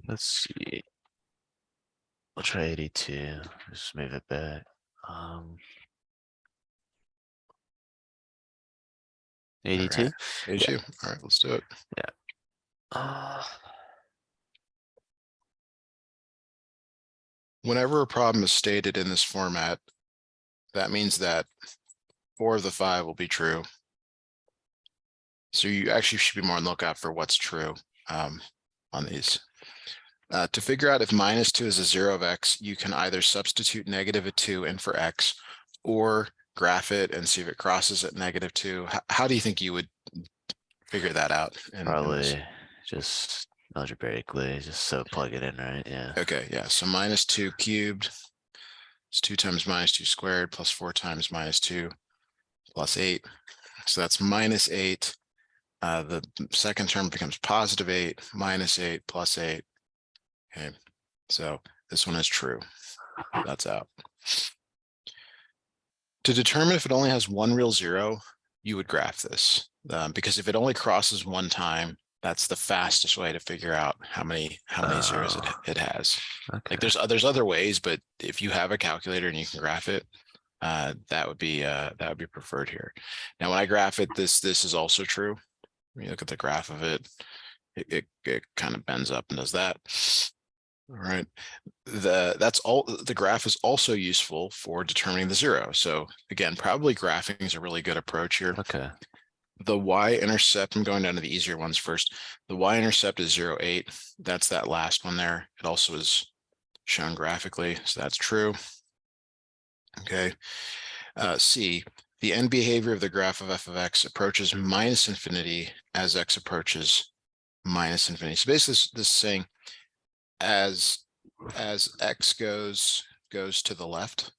Let's see. We'll try 82. Just move it back. 82? All right. 82. Yeah. All right, let's do it. Yeah. Whenever a problem is stated in this format, that means that 4 of the 5 will be true. So you actually should be more on the lookout for what's true on these. To figure out if -2 is a 0 of x, you can either substitute -2 in for x or graph it and see if it crosses at -2. How do you think you would figure that out? Probably just algebraically, just so plug it in, right? Yeah. Okay, yeah. So -2 cubed is 2 times -2 squared plus 4 times -2 plus 8. So that's -8. The second term becomes +8, -8 plus 8. Okay, so this one is true. That's out. To determine if it only has one real zero, you would graph this because if it only crosses one time, that's the fastest way to figure out how many zeros it has. Okay. Like there's other ways, but if you have a calculator and you can graph it, that would be preferred here. Now, when I graph it, this is also true. When you look at the graph of it, it kind of bends up and does that. All right. The graph is also useful for determining the zero. So again, probably graphing is a really good approach here. Okay. The y-intercept, I'm going down to the easier ones first. The y-intercept is 0, 8. That's that last one there. It also is shown graphically, so that's true. Okay. C, the end behavior of the graph of f of x approaches -infinity as x approaches -infinity. So basically this is saying as x goes to the left,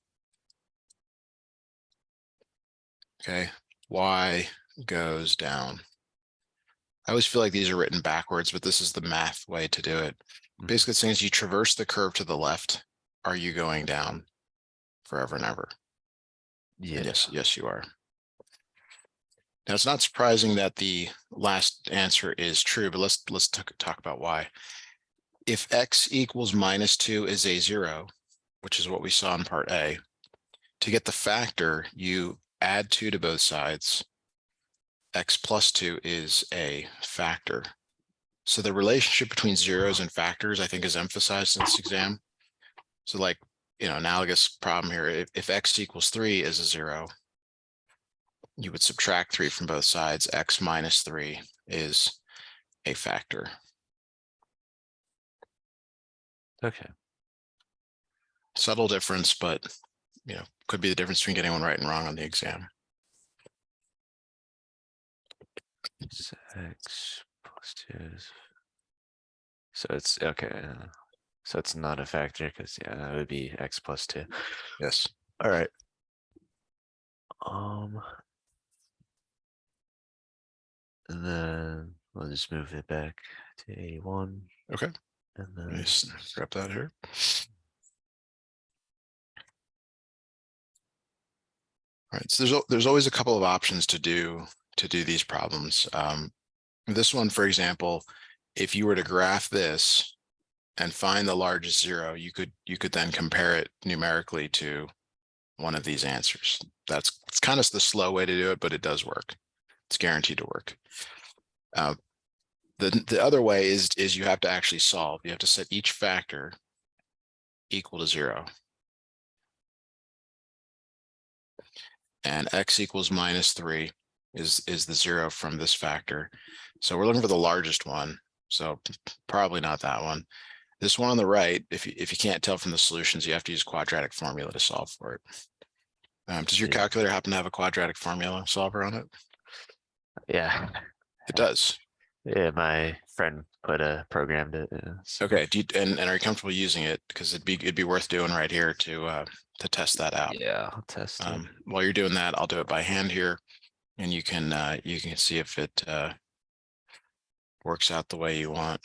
okay, y goes down. I always feel like these are written backwards, but this is the math way to do it. Basically, it's saying as you traverse the curve to the left, are you going down forever and ever? Yeah. And yes, you are. Now, it's not surprising that the last answer is true, but let's talk about why. If x equals -2 is a 0, which is what we saw in part A, to get the factor, you add 2 to both sides. X plus 2 is a factor. So the relationship between zeros and factors, I think, is emphasized in this exam. So like, analogous problem here, if x equals 3 is a 0, you would subtract 3 from both sides. X minus 3 is a factor. Okay. Subtle difference, but could be the difference between getting one right and wrong on the exam. So x plus 2 is. So it's okay. So it's not a factor because yeah, that would be x plus 2. Yes. All right. And then we'll just move it back to 81. Okay. And then Just grab that here. All right. So there's always a couple of options to do these problems. This one, for example, if you were to graph this and find the largest zero, you could then compare it numerically to one of these answers. It's kind of the slow way to do it, but it does work. It's guaranteed to work. The other way is you have to actually solve. You have to set each factor equal to 0. And x equals -3 is the 0 from this factor. So we're looking for the largest one. So probably not that one. This one on the right, if you can't tell from the solutions, you have to use quadratic formula to solve for it. Does your calculator happen to have a quadratic formula solver on it? Yeah. It does. Yeah, my friend programmed it. Yeah, so. Okay. And are you comfortable using it? Because it'd be worth doing right here to test that out. Yeah, I'll test it. While you're doing that, I'll do it by hand here, and you can see if it works out the way you want.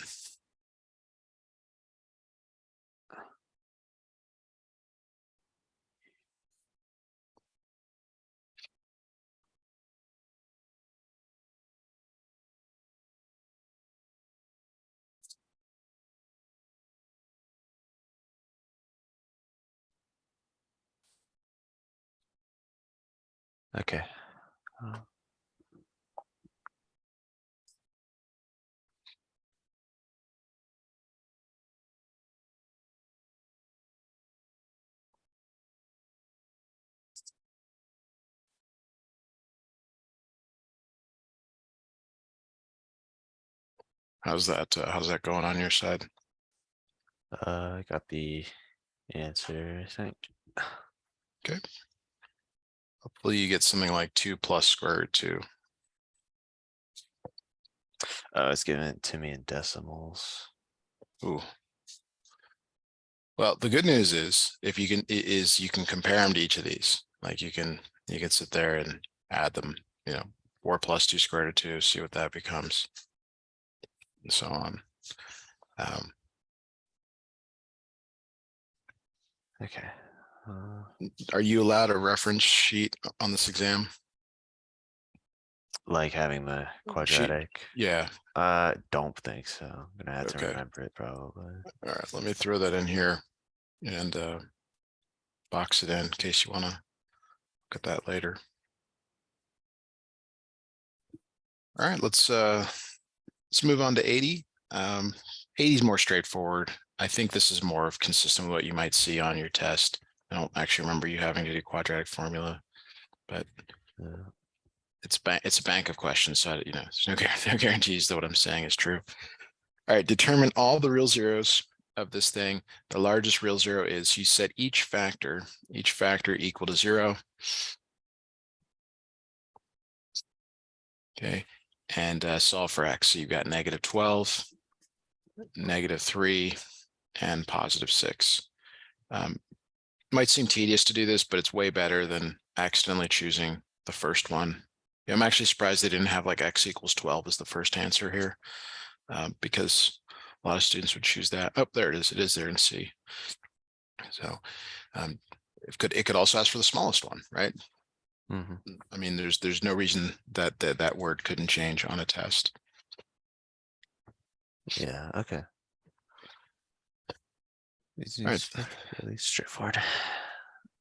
Okay. How's that going on your side? I got the answer, I think. Okay. Hopefully you get something like 2 plus square root 2. It's given to me in decimals. Ooh. Well, the good news is if you can you can compare them to each of these. Like you can sit there and add them, 4 plus 2 square root of 2, see what that becomes, and so on. Okay. Are you allowed a reference sheet on this exam? Like having the quadratic. Yeah. Don't think so. I'm gonna have to Okay. remember it probably. All right. Let me throw that in here and box it in case you want to look at that later. All right. Let's move on to 80. 80 is more straightforward. I think this is more of consistent with what you might see on your test. I don't actually remember you having to do quadratic formula, but it's a bank of questions. So, there's no guarantees that what I'm saying is true. All right, determine all the real zeros of this thing. The largest real zero is you set each factor equal to 0. Okay, and solve for x. So you've got -12, -3, and +6. Might seem tedious to do this, but it's way better than accidentally choosing the first one. Yeah, I'm actually surprised they didn't have like x equals 12 as the first answer here, because a lot of students would choose that. Oh, there it is. It is there in C. So it could also ask for the smallest one, right? I mean, there's no reason that word couldn't change on a test. Yeah, okay. This All right. is really straightforward.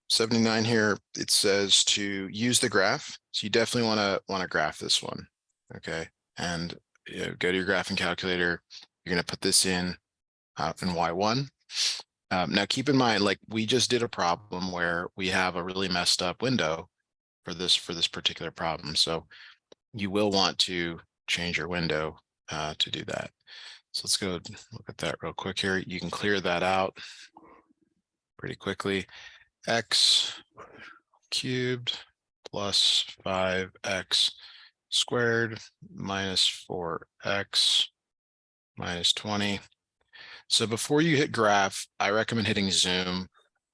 79 here, it says to use the graph. So you definitely want to graph this one. Okay. And go to your graphing calculator. You're going to put this in Y1. Now keep in mind, like we just did a problem where we have a really messed up window for this particular problem. So you will want to change your window to do that. So let's go look at that real quick here. You can clear that out pretty quickly. X cubed plus 5x squared minus 4x minus 20. So before you hit graph, I recommend hitting zoom,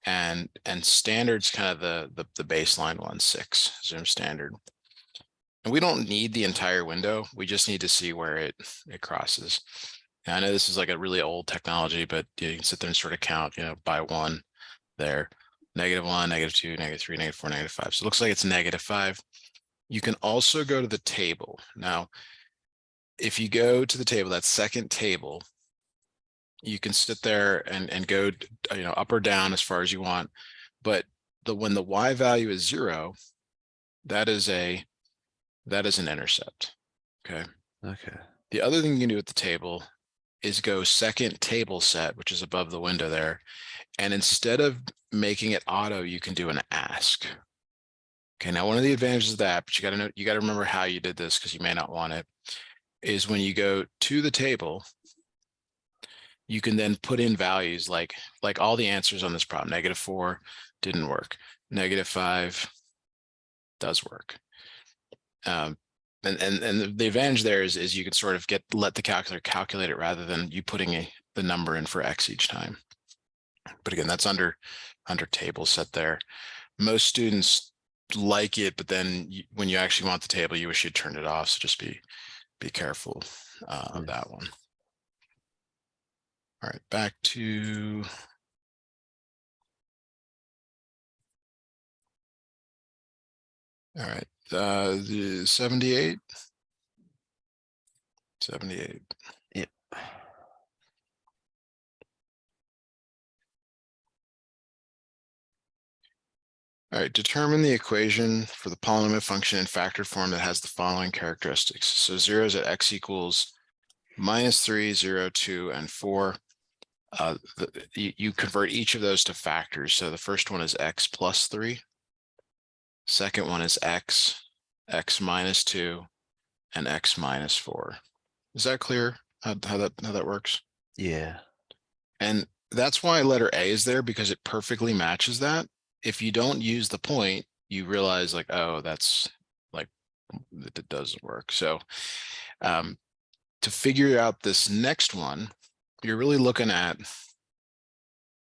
and standard's kind of the baseline one, 6 zoom standard. And we don't need the entire window. We just need to see where it crosses. And I know this is like a really old technology, but you can sit there and sort of count, by one there. -1, -2, -3, -4, -5. So it looks like it's -5. You can also go to the table. Now, if you go to the table, that second table, you can sit there and go, up or down as far as you want. But when the y value is 0, that is an intercept. Okay. Okay. The other thing you can do at the table is go second table set, which is above the window there. And instead of making it auto, you can do an ask. Okay, now one of the advantages of that, but you got to remember how you did this because you may not want it, is when you go to the table, you can then put in values like all the answers on this problem. -4 didn't work. -5 does work. And the advantage there is you can sort of let the calculator calculate it rather than you putting the number in for x each time. But again, that's under table set there. Most students like it, but then when you actually want the table, you wish you'd turned it off. So just be careful of that one. All right, back to all right, the 78. 78. Yep. All right, determine the equation for the polynomial function in factored form that has the following characteristics. So zeros at x equals -3, 0, 2, and 4. You convert each of those to factors. So the first one is x plus 3. Second one is x minus 2, and x minus 4. Is that clear how that works? Yeah. And that's why letter A is there, because it perfectly matches that. If you don't use the point, you realize like, oh, that's like, it doesn't work. So to figure out this next one, you're really looking at, let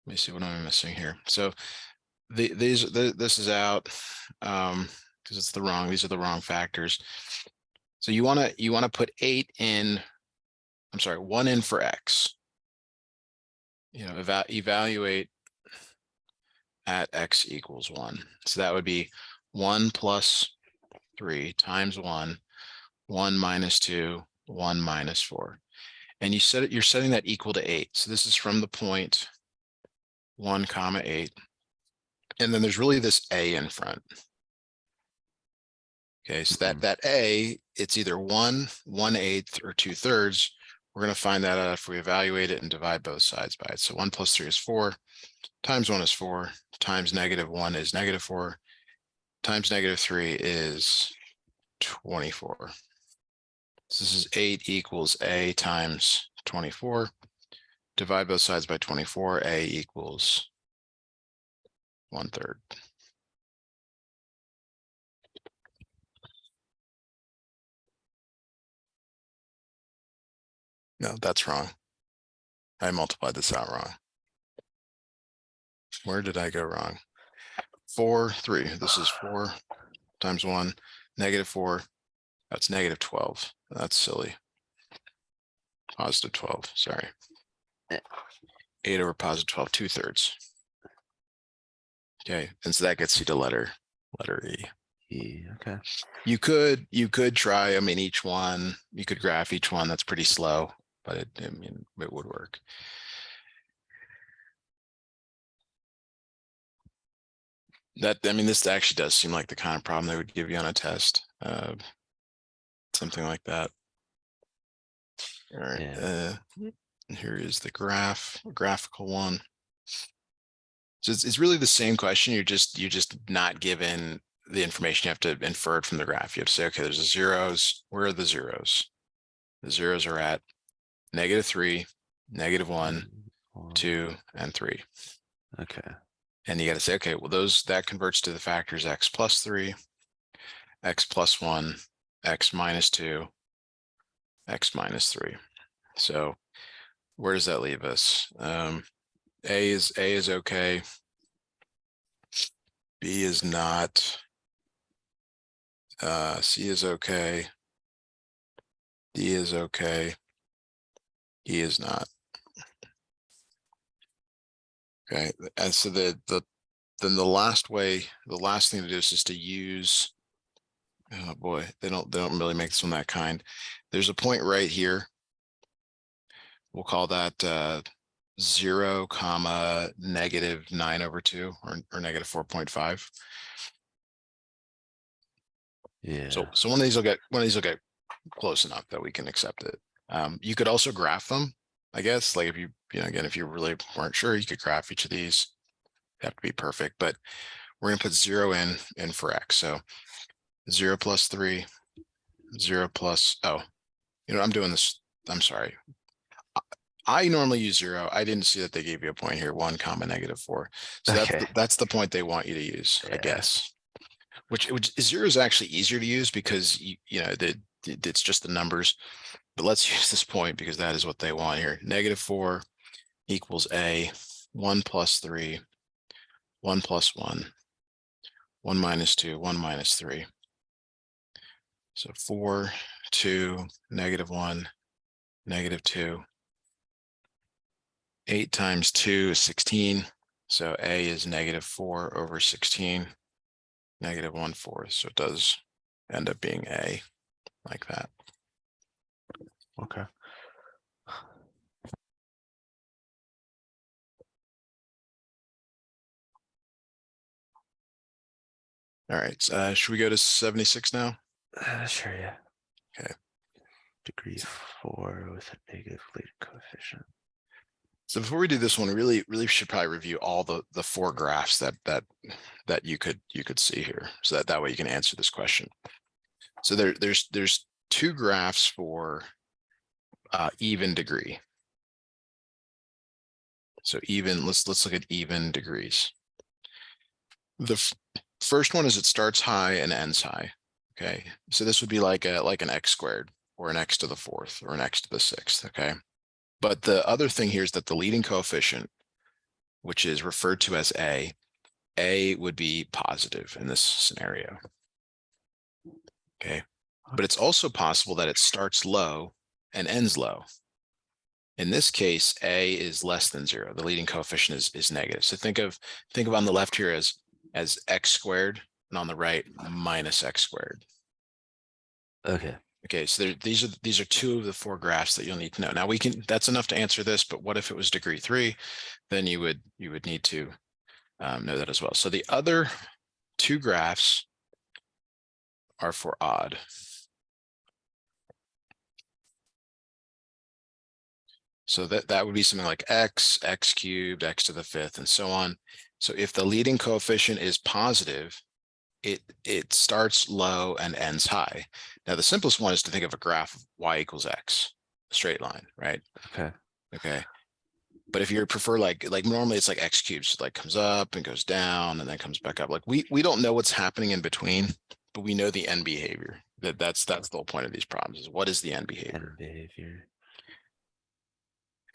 me see, what am I missing here? So this is out because it's these are the wrong factors. So you want to put 8 in, I'm sorry, 1 in for x. Evaluate at x equals 1. So that would be 1 plus 3 times 1, 1 minus 2, 1 minus 4. And you're setting that equal to 8. So this is from the point 1 comma 8. And then there's really this a in front. Okay, so that a, it's either 1, 1/8, or 2/3. We're going to find that out if we evaluate it and divide both sides by it. So 1 plus 3 is 4, times 1 is 4, times -1 is -4, times -3 is 24. So this is 8 equals a times 24. Divide both sides by 24, a equals 1/3. No, that's wrong. I multiplied this out wrong. Where did I go wrong? 4, 3. This is 4 times 1, -4. That's -12. That's silly. +12, sorry. 8 over +12, 2/3. Okay, and so that gets you to letter E. Okay. You could try, I mean, each one, you could graph each one. That's pretty slow, but it would work. This actually does seem like the kind of problem they would give you on a test. Something like that. All right. Yeah. Here is the graphical one. So it's really the same question. You're just not given the information. You have to infer it from the graph. You have to say, okay, there's the zeros. Where are the zeros? The zeros are at -3, -1, 2, and 3. Okay. And you got to say, okay, well, that converts to the factors x plus 3, x plus 1, x minus 2, x minus 3. So where does that leave us? A is okay. B is not. C is okay. D is okay. E is not. Okay, and so then the last thing to do is just to use. Oh boy, they don't really make this one that kind. There's a point right here. We'll call that 0, -9/2 or -4.5. Yeah. So one of these will get close enough that we can accept it. You could also graph them, I guess. Like if again, if you really weren't sure, you could graph each of these. They have to be perfect, but we're gonna put 0 in for x. So 0 plus 3, 0 plus, oh, I'm doing this. I'm sorry. I normally use 0. I didn't see that they gave you a point here, 1, -4. So Okay. that's the point they want you to use, I Yeah. guess. Which 0 is actually easier to use because it's just the numbers. But let's use this point because that is what they want here. -4 equals a, 1 plus 3, 1 plus 1, 1 minus 2, 1 minus 3. So 4, 2, -1, -2. 8 times 2 is 16. So a is -4 over 16, -1/4. So it does end up being a like that. Okay. All right, should we go to 76 now? Sure, yeah. Okay. Degree 4 with a negative leading coefficient. So before we do this one, really should probably review all the four graphs that you could see here, so that way you can answer this question. So there's two graphs for even degree. So even, let's look at even degrees. The first one is it starts high and ends high. Okay, so this would be like an x squared or an x to the fourth or an x to the sixth. Okay, but the other thing here is that the leading coefficient, which is referred to as a would be positive in this scenario. Okay, but it's also possible that it starts low and ends low. In this case, a is less than 0. The leading coefficient is negative. So think of on the left here as x squared, and on the right minus x squared. Okay. Okay, so these are two of the four graphs that you'll need to know. Now that's enough to answer this, but what if it was degree 3? Then you would need to know that as well. So the other two graphs are for odd. So that would be something like x cubed, x to the fifth, and so on. So if the leading coefficient is positive, it starts low and ends high. Now the simplest one is to think of a graph of y equals x, a straight line, right? Okay. Okay. But if you prefer like normally it's like x cubed, so like comes up and goes down and then comes back up. Like we don't know what's happening in between, but we know the end behavior. That's the whole point of these problems, is what is the end behavior? End behavior.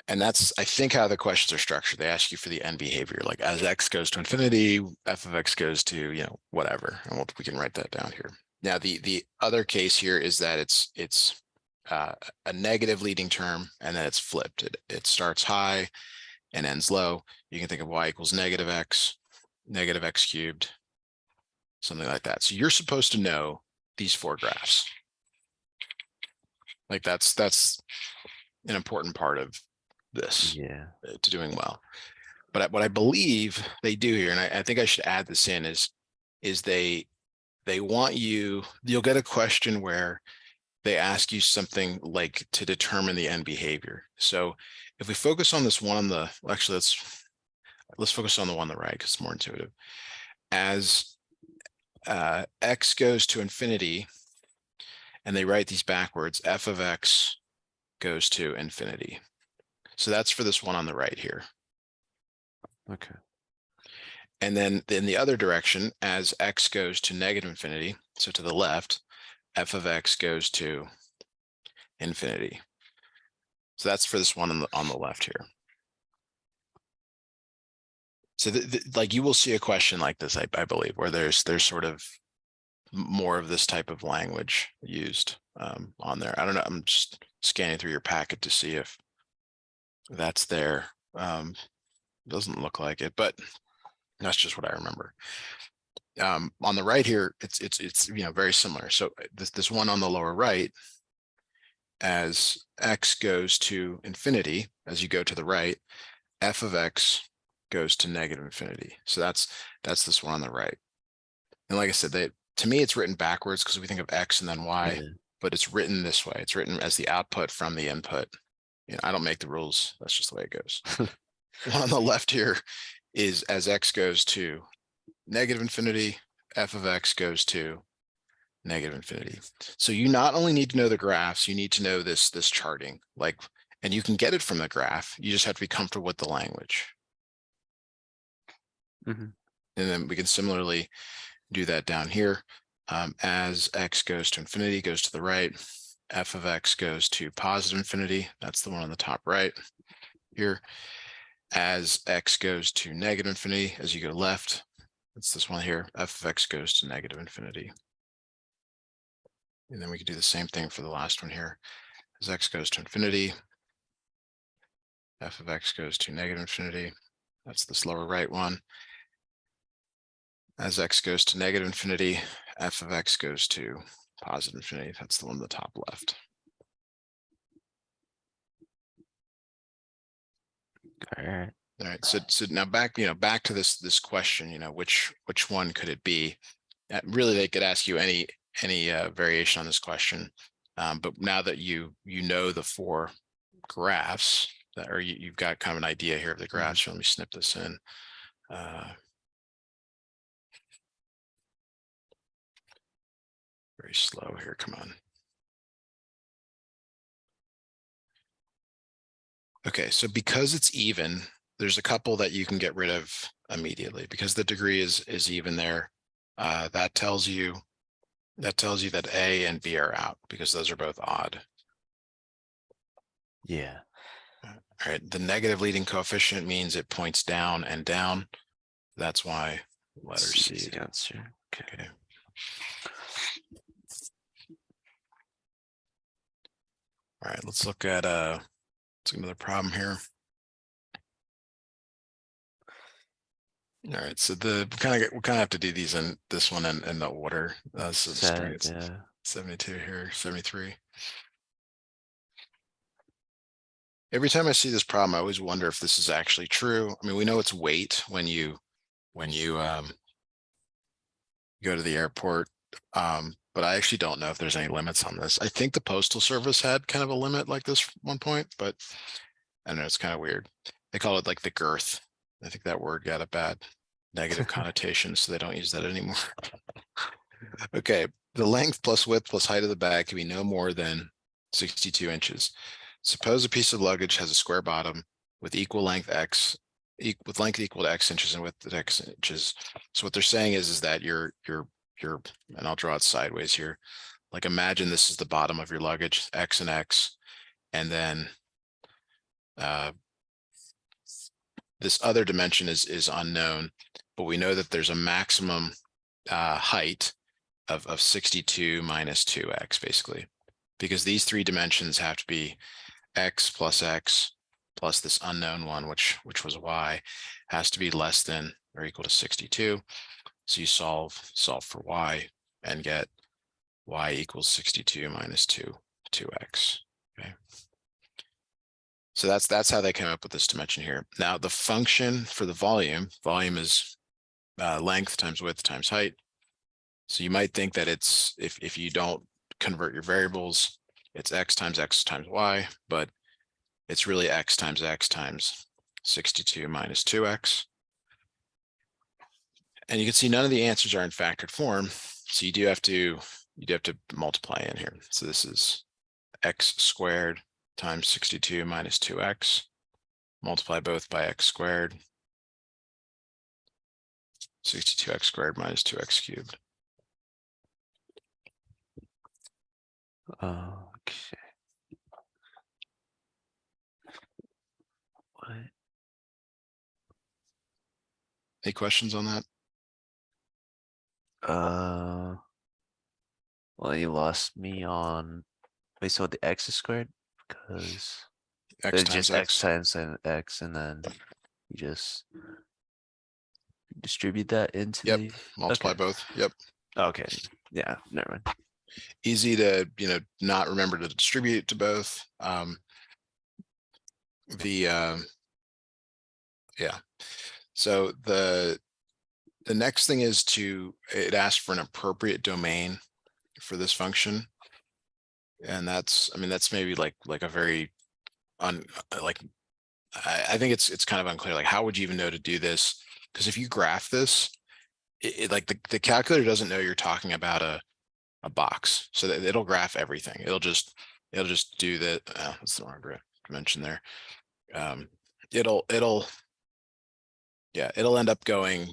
And that's, I think, how the questions are structured. They ask you for the end behavior, like as x goes to infinity, f of x goes to, whatever. And we can write that down here. Now, the other case here is that it's a negative leading term, and then it's flipped. It starts high and ends low. You can think of y equals negative x cubed, something like that. So you're supposed to know these four graphs. Like that's an important part of this, Yeah. to doing well. But what I believe they do here, and I think I should add this in, is they want you'll get a question where they ask you something like to determine the end behavior. So if we focus on this one on the, actually let's focus on the one on the right because it's more intuitive. As x goes to infinity, and they write these backwards, f of x goes to infinity. So that's for this one on the right here. Okay. And then in the other direction, as x goes to negative infinity, so to the left, f of x goes to infinity. So that's for this one on the left here. So like you will see a question like this, I believe, where there's sort of more of this type of language used on there. I don't know. I'm just scanning through your packet to see if that's there. Doesn't look like it, but that's just what I remember. On the right here, it's very similar. So this one on the lower right, as x goes to infinity, as you go to the right, f of x goes to negative infinity. So that's this one on the right. And like I said, to me, it's written backwards because we think of x and then y, but it's written this way. It's written as the output from the input. I don't make the rules. That's just the way it goes. One on the left here is as x goes to negative infinity, f of x goes to negative infinity. So you not only need to know the graphs, you need to know this charting, and you can get it from the graph. You just have to be comfortable with the language. Mm-hmm. And then we can similarly do that down here. As x goes to infinity, goes to the right, f of x goes to positive infinity. That's the one on the top right here. As x goes to negative infinity, as you go left, it's this one here, f of x goes to negative infinity. And then we can do the same thing for the last one here. As x goes to infinity, f of x goes to negative infinity. That's this lower right one. As x goes to negative infinity, f of x goes to positive infinity. That's the one on the top left. All right. All right. So now back to this question, which one could it be? really they could ask you any variation on this question. But now that you know the four graphs that, or you've got kind of an idea here of the graphs. Let me snip this in. Very slow here. Come on. Okay, so because it's even, there's a couple that you can get rid of immediately because the degree is even there. That tells you that A and B are out because those are both odd. Yeah. All right, the negative leading coefficient means it points down and down. That's why letter C is the answer. Okay. All right, let's look at another problem here. All right, so we kind of have to do these in this one in the order. So Sad, yeah. 72 here, 73. Every time I see this problem, I always wonder if this is actually true. I mean, we know it's weight when you go to the airport, but I actually don't know if there's any limits on this. I think the Postal Service had kind of a limit like this at one point, but I don't know, it's kind of weird. They call it like the girth. I think that word got a bad negative connotation, so they don't use that anymore. Okay, the length plus width plus height of the bag can be no more than 62 inches. Suppose a piece of luggage has a square bottom with equal length x, with length equal to x inches and width at x inches. So what they're saying is that you're, and I'll draw it sideways here. Like imagine this is the bottom of your luggage, x and x, and then this other dimension is unknown, but we know that there's a maximum height of 62 minus 2x basically, because these three dimensions have to be x plus this unknown one, which was y, has to be less than or equal to 62. So you solve for y and get y equals 62 minus 2x. Okay. So that's how they came up with this dimension here. Now the function for the volume is length times width times height. So you might think that it's, if you don't convert your variables, it's x times y, but it's really x times 62 minus 2x. And you can see none of the answers are in factored form. So you do have to multiply in here. So this is x squared times 62 minus 2x. Multiply both by x squared. 62x squared minus 2x cubed. Okay. What? Any questions on that? Well, you lost me on, wait, so the x is squared? Because X it's times just x x. times x, and then you just distribute that into Yep. the, Multiply okay. both. Yep. Okay, yeah, never mind. Easy to, not remember to distribute to both. Yeah. So the next thing is it asks for an appropriate domain for this function. And that's maybe like a very I think it's kind of unclear. Like, how would you even know to do this? Because if you graph this, like the calculator doesn't know you're talking about a box, so that it'll graph everything. It'll just do that. That's the wrong dimension there. It'll end up going,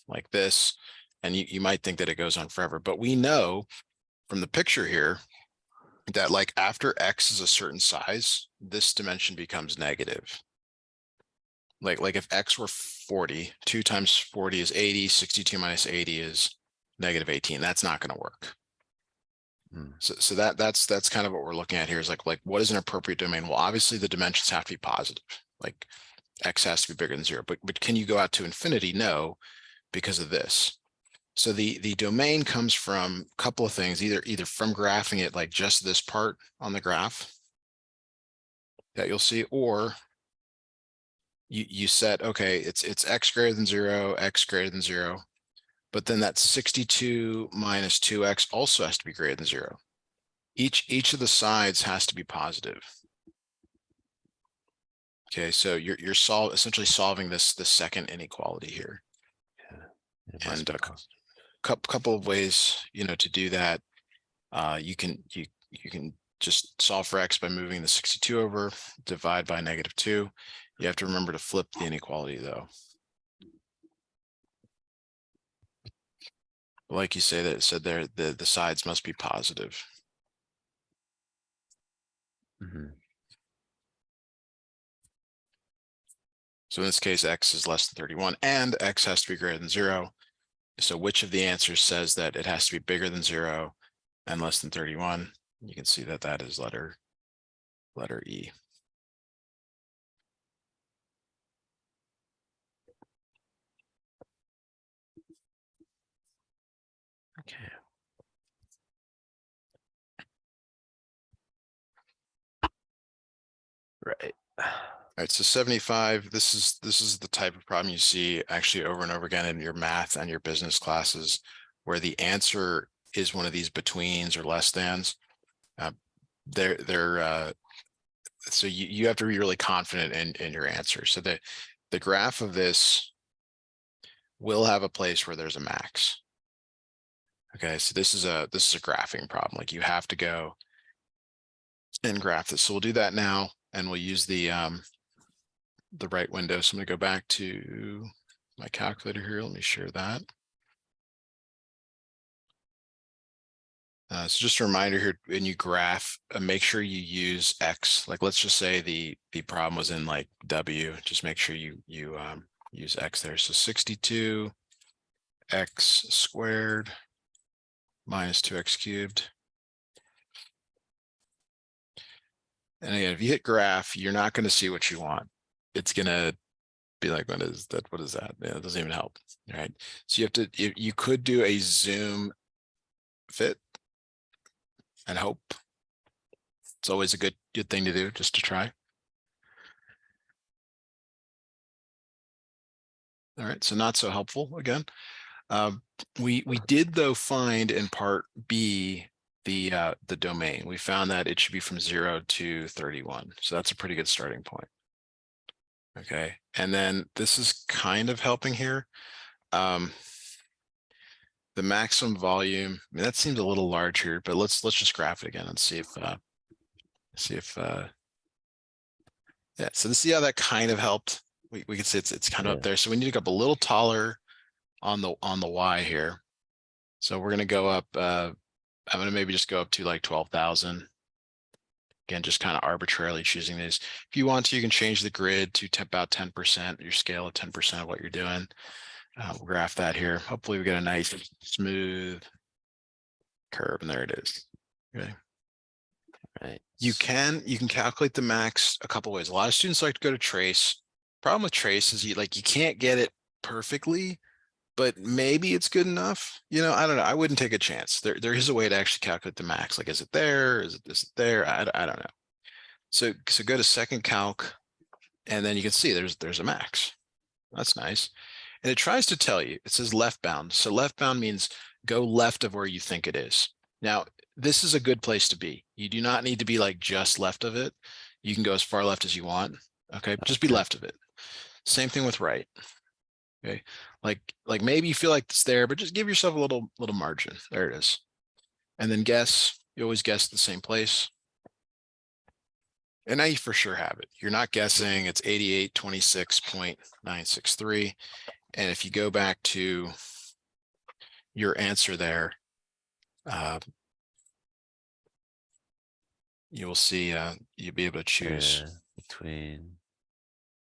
like this, and you might think that it goes on forever, but we know from the picture here that like after x is a certain size, this dimension becomes negative. Like if x were 40, 2 times 40 is 80, 62 minus 80 is negative 18. That's not going to work. So that's kind of what we're looking at here is like what is an appropriate domain? Well, obviously the dimensions have to be positive. Like x has to be bigger than 0, but can you go out to infinity? No, because of this. So the domain comes from a couple of things, either from graphing it like just this part on the graph that you'll see, or you set, okay, it's x greater than 0, x greater than 0. but then that 62 minus 2x also has to be greater than 0. Each of the sides has to be positive. Okay, so you're essentially solving this second inequality here. It must And be a positive. couple of ways, to do that. You can just solve for x by moving the 62 over, divide by -2. You have to remember to flip the inequality though. Like you said there, the sides must be positive. Mhm. So in this case, x is less than 31 and x has to be greater than 0. So which of the answers says that it has to be bigger than 0 and less than 31? You can see that that is letter E. Okay. Right. All right, so 75, this is the type of problem you see actually over and over again in your math and your business classes, where the answer is one of these betweens or less thans. So you have to be really confident in your answer. So the graph of this will have a place where there's a max. Okay, so this is a graphing problem. Like you have to go and graph this. So we'll do that now, and we'll use the right window. So I'm going to go back to my calculator here. Let me share that. So just a reminder here, when you graph, make sure you use X. Like, let's just say the problem was in like W. Just make sure you use X there. So 62 X squared minus 2x cubed. And again, if you hit graph, you're not going to see what you want. It's going to be like, what is that? What is that? Yeah, it doesn't even help. Right. So you have to, you could do a zoom fit and hope. It's always a good thing to do, just to try. All right, so not so helpful again. We did though find in part B the domain. We found that it should be from 0 to 31. So that's a pretty good starting point. Okay, and then this is kind of helping here. The maximum volume, I mean, that seems a little large here, but let's just graph it again and see if yeah, so see how that kind of helped. We can see it's kind of up there. So we need to go up a little taller on the y here. So we're going to go up, I'm going to maybe just go up to like 12,000. Again, just kind of arbitrarily choosing these. If you want to, you can change the grid to about 10%, your scale of 10% of what you're doing. We'll graph that here. Hopefully we get a nice smooth curve, and there it is. Okay. Right. You can calculate the max a couple ways. A lot of students like to go to trace. Problem with trace is you can't get it perfectly, but maybe it's good enough. I don't know. I wouldn't take a chance. There is a way to actually calculate the max. Like, is it there? Is it there? I don't know. So go to second calc, and then you can see there's a max. That's nice. And it tries to tell you, it says left bound. So left bound means go left of where you think it is. Now, this is a good place to be. You do not need to be like just left of it. You can go as far left as you want. Okay, just be left of it. Same thing with right. Okay, like maybe you feel like it's there, but just give yourself a little margin. There it is. And then guess. You always guess the same place. And now you for sure have it. You're not guessing. It's 8826.963. And if you go back to your answer there, you will see you'll be able to choose between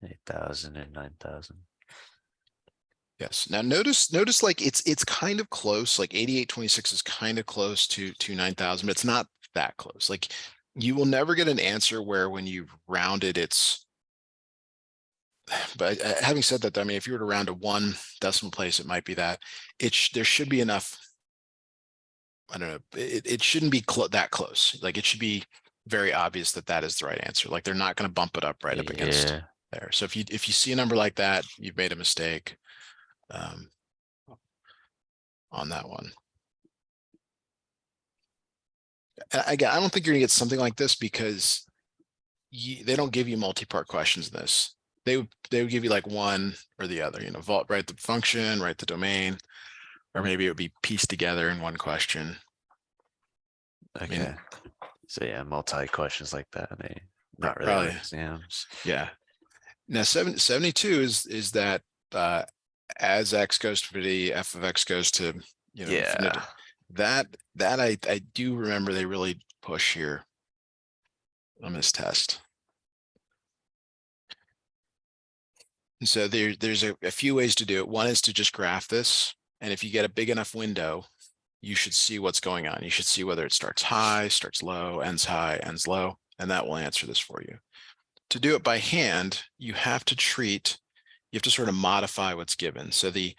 8,000 and 9,000. Yes. Now notice like it's kind of close. Like 8826 is kind of close to 9,000, but it's not that close. Like you will never get an answer where when you round it, it's. But having said that, I mean, if you were to round to one decimal place, it might be that. There should be enough. I don't know. It shouldn't be that close. Like it should be very obvious that that is the right answer. Like they're not going to bump it up right up against there. So if you see a number like that, you've made a mistake. on that one. And again, I don't think you're gonna get something like this because they don't give you multi-part questions in this. They would give you like one or the other, you know, write the function, write the domain, or maybe it would be pieced together in one question. Okay. I mean, So yeah, multi questions like that. They not really on probably, exams. yeah. Now 72 is that as x goes to infinity, f of x goes to, you know, infinity. Yeah. That I do remember they really push here on this test. And so there's a few ways to do it. One is to just graph this. And if you get a big enough window, you should see what's going on. You should see whether it starts high, starts low, ends high, ends low, and that will answer this for you. To do it by hand, you have to sort of modify what's given. So you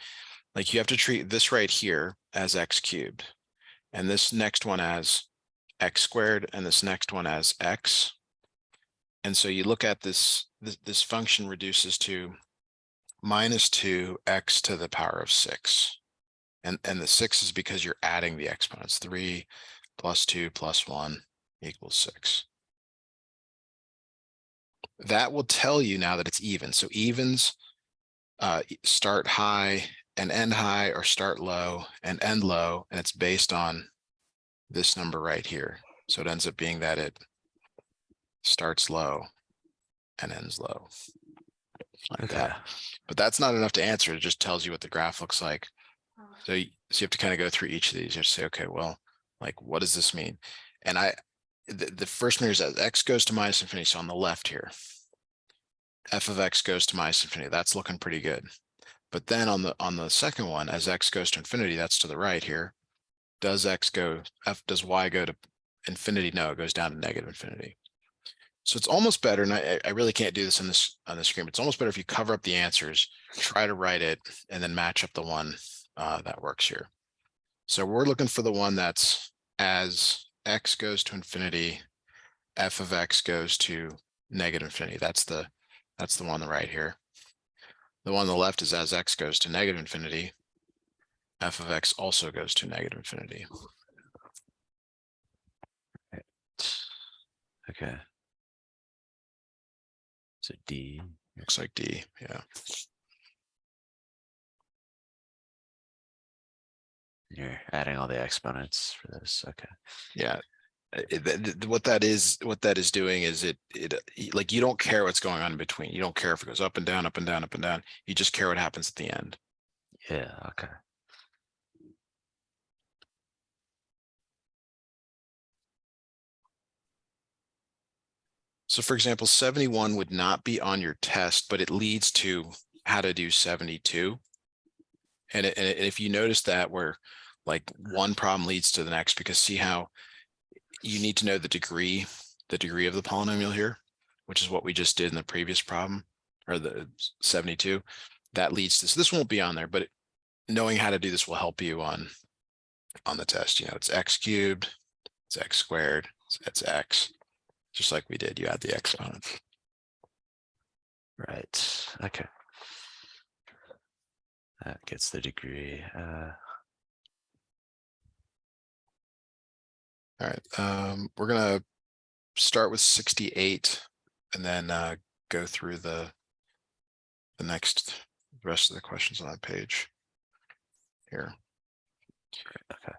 have to treat this right here as x cubed, and this next one as x squared, and this next one as x. And so you look at this function reduces to minus 2x to the power of 6. And the 6 is because you're adding the exponents. 3 plus 2 plus 1 equals 6. That will tell you now that it's even. So evens start high and end high, or start low and end low, and it's based on this number right here. So it ends up being that it starts low and ends low. Like Okay. that. But that's not enough to answer. It just tells you what the graph looks like. So you have to kind of go through each of these. You have to say, okay, well, like, what does this mean? And the first one is as x goes to minus infinity. So on the left here, f of x goes to minus infinity. That's looking pretty good. But then on the second one, as x goes to infinity, that's to the right here. Does y go to infinity? No, it goes down to negative infinity. So it's almost better, and I really can't do this on the screen, but it's almost better if you cover up the answers, try to write it, and then match up the one that works here. So we're looking for the one that's as x goes to infinity, f of x goes to negative infinity. That's the one on the right here. The one on the left is as x goes to negative infinity, f of x also goes to negative infinity. Okay. So D. Looks like D, yeah. You're adding all the exponents for this. Okay. Yeah. What that is doing is it like, you don't care what's going on in between. You don't care if it goes up and down, up and down, up and down. You just care what happens at the end. Yeah. Okay. So for example, 71 would not be on your test, but it leads to how to do 72. And if you notice that, where like one problem leads to the next, because see how you need to know the degree of the polynomial here, which is what we just did in the previous problem, or the 72. That leads to, so this won't be on there, but knowing how to do this will help you on the test. You know, it's x cubed, it's x squared, it's x, just like we did. You add the exponent. Right. Okay. That gets the degree. All right. We're gonna start with 68 and then go through the rest of the questions on that page here. Okay.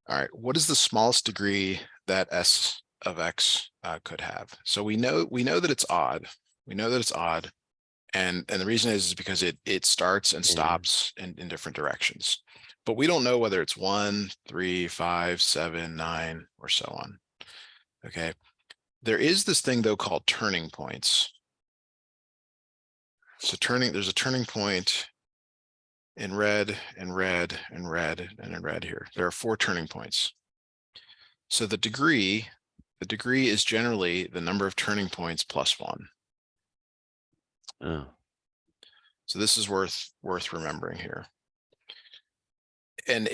All right. What is the smallest degree that s of x could have? So we know that it's odd. We know that it's odd. And the reason is because it starts and stops in different directions. But we don't know whether it's 1, 3, 5, 7, 9, or so on. Okay. There is this thing though called turning points. So there's a turning point in red, and red, and red, and in red here. There are 4 turning points. So the degree is generally the number of turning points plus 1. Oh. So this is worth remembering here. And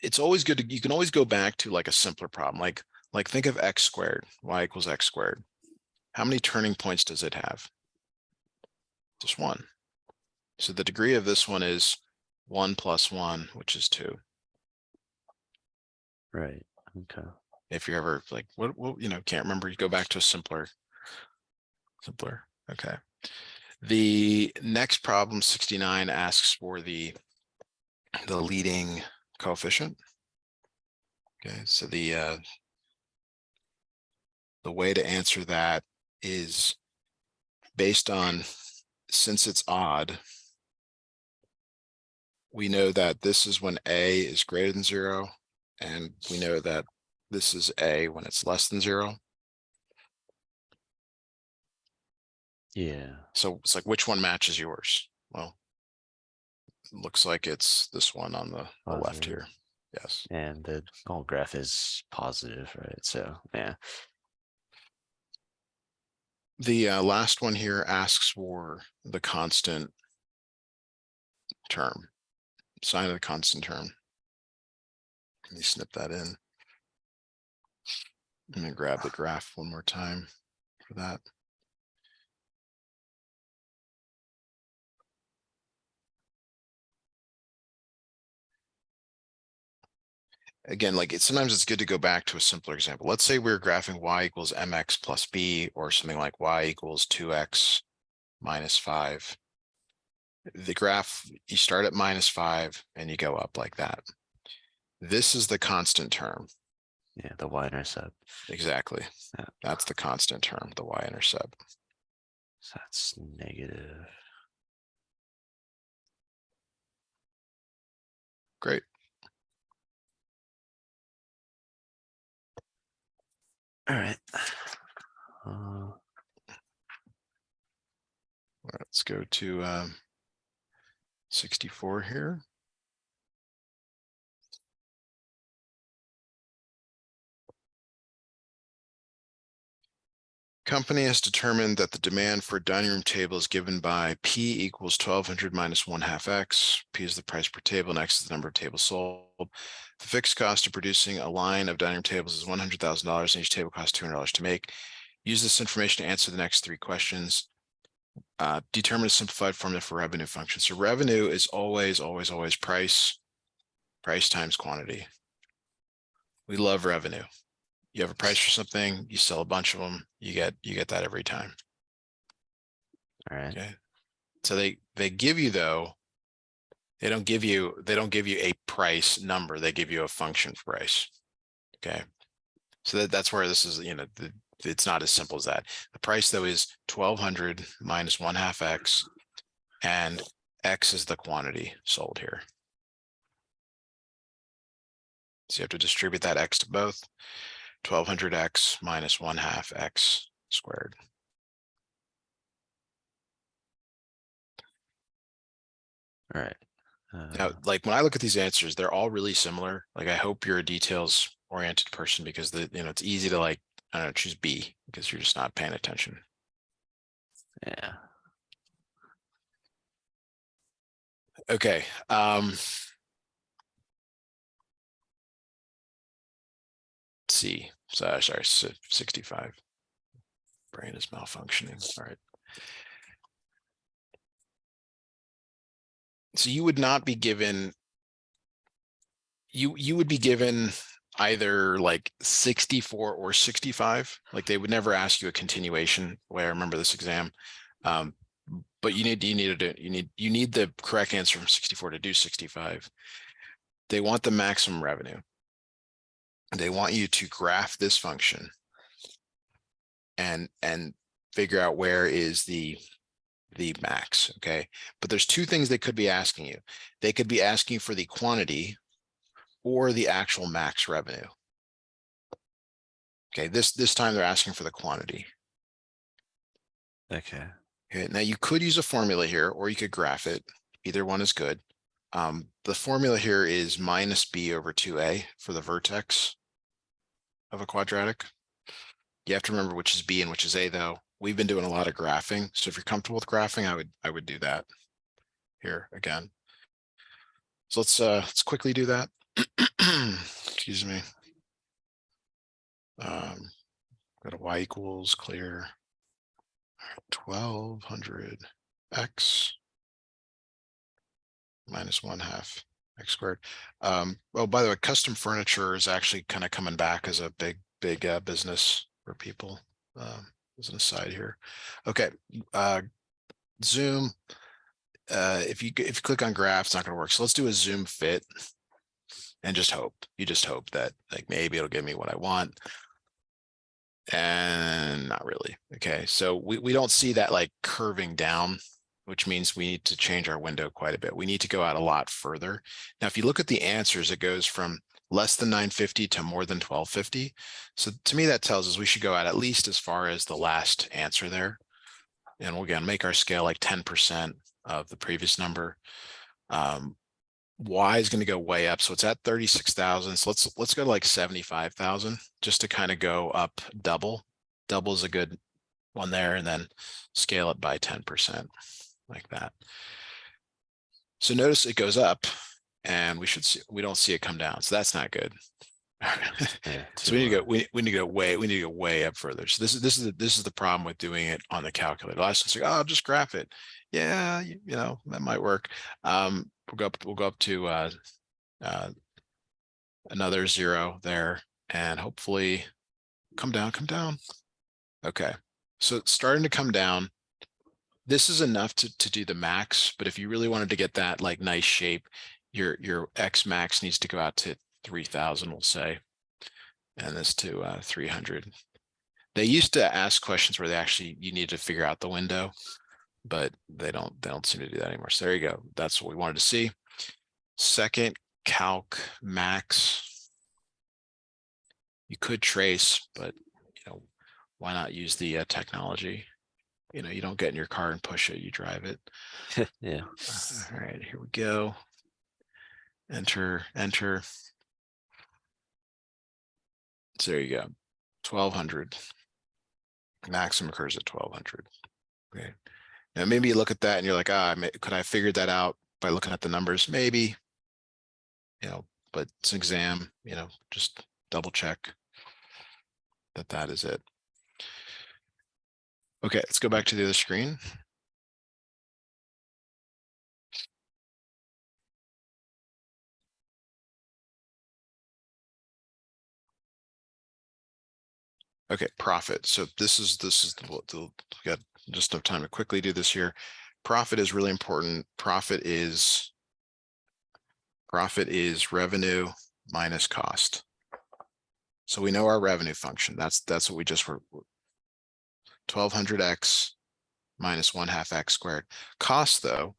it's always good to, you can always go back to like a simpler problem, like think of x squared, y equals x squared. How many turning points does it have? Just 1. So the degree of this one is 1 plus 1, which is 2. Right, okay. If you're ever like, what, can't remember, you go back to a simpler. Okay. The next problem, 69, asks for the leading coefficient. Okay, so the way to answer that is based on, since it's odd, we know that this is when A is greater than 0, and we know that this is A when it's less than 0. Yeah, So it's like, which one matches yours? Well, it looks like it's this one on the left positive. here. Yes. And the whole graph is positive, right? So, yeah. The last one here asks for the constant term, sign of the constant term. Let me snip that in. I'm going to grab the graph one more time for that. Again, like sometimes it's good to go back to a simpler example. Let's say we're graphing y equals mx plus b, or something like y equals 2x minus 5. The graph, you start at -5 and you go up like that. This is the constant term. Yeah, the y-intercept. Exactly. Yeah. That's the constant term, the y-intercept. So that's negative. Great. All right. Let's go to 64 here. Company has determined that the demand for a dining room table is given by P equals 1200 minus 1/2 X. P is the price per table and X is the number of tables sold. The fixed cost of producing a line of dining room tables is $100,000 and each table costs $200 to make. Use this information to answer the next 3 questions. Determine a simplified formula for revenue function. So revenue is always price times quantity. We love revenue. You have a price for something, you sell a bunch of them, you get that every time. All right. Okay. So they give you, though, they don't give you a price number, they give you a function price. Okay. So that's where this is, it's not as simple as that. The price, though, is 1200 minus 1/2 X, and X is the quantity sold here. So you have to distribute that X to both. 1200 X minus 1/2 X squared. All right. Now, like when I look at these answers, they're all really similar. Like I hope you're a details oriented person, because it's easy to, like, I don't know, choose B because you're just not paying attention. Yeah. Okay. C. So, sorry, 65. Brain is malfunctioning. All right. So you would not be given, you would be given either like 64 or 65. Like they would never ask you a continuation, the way I remember this exam. But you need the correct answer from 64 to do 65. They want the maximum revenue. They want you to graph this function and figure out where is the max. Okay. But there's 2 things they could be asking you. They could be asking you for the quantity or the actual max revenue. Okay. This time they're asking for the quantity. Okay. Okay. Now you could use a formula here, or you could graph it. Either one is good. The formula here is minus B over 2A for the vertex of a quadratic. You have to remember which is B and which is A, though. We've been doing a lot of graphing. So if you're comfortable with graphing, I would do that here again. So let's quickly do that. Excuse me. Go to y equals clear 1200 X minus 1/2 x squared. Oh, by the way, custom furniture is actually kind of coming back as a big business for people. As an aside here. Okay, zoom. If you click on graph, it's not going to work. So let's do a zoom fit and just hope. You just hope that like maybe it'll give me what I want. And not really. Okay, so we don't see that like curving down, which means we need to change our window quite a bit. We need to go out a lot further. Now, if you look at the answers, it goes from less than 950 to more than 1250. So to me, that tells us we should go out at least as far as the last answer there. And we'll again make our scale like 10% of the previous number. Y is going to go way up, so it's at 36,000. So let's go to like 75,000 just to kind of go up double. Double is a good one there, and then scale it by 10% like that. So notice it goes up, and we don't see it come down. So that's not good. Yeah, So we need to go way up further. So this is the problem with doing it on the calculator. Last one's like, oh, I'll just graph it. Yeah, you know, that might work. We'll go up to another 0 there, and hopefully come down. Okay, so it's starting to come down. This is enough to do the max, but if you really wanted to get that like nice shape, your X max needs to go out to 3,000, we'll say, and this to 300. They used to ask questions where you need to figure out the window, but they don't seem to do that anymore. So there you go. That's what we wanted to see. Second calc max. You could trace, but you know, why not use the technology? You know, you don't get in your car and push it, you drive it. Yeah. All right, here we go. Enter. So there you go. 1,200. Maximum occurs at 1,200. Okay. Now maybe you look at that and you're like, could I have figured that out by looking at the numbers? Maybe, you know, but it's an exam, you know, just double check that is it. Okay, let's go back to the other screen. Okay, profit. So this is we got just enough time to quickly do this here. Profit is really important. Profit is revenue minus cost. So we know our revenue function. That's what we just were. 1,200x minus 1/2 x squared. Cost, though,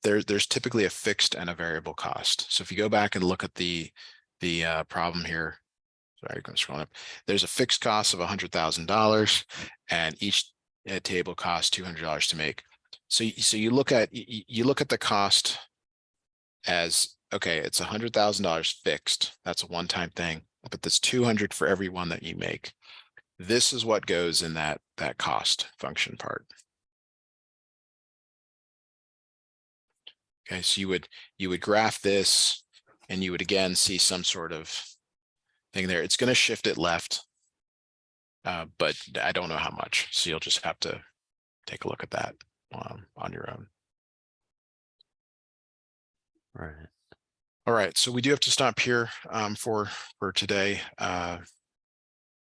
there's typically a fixed and a variable cost. So if you go back and look at the problem here, sorry, going to scroll up. There's a fixed cost of $100,000, and each table costs $200 to make. So you look at the cost as, okay, it's $100,000 fixed. That's a one-time thing, but that's 200 for every one that you make. This is what goes in that cost function part. Okay, so you would graph this, and you would again see some sort of thing there. It's going to shift it left, but I don't know how much. So you'll just have to take a look at that on your own. Right. All right, so we do have to stop here for today.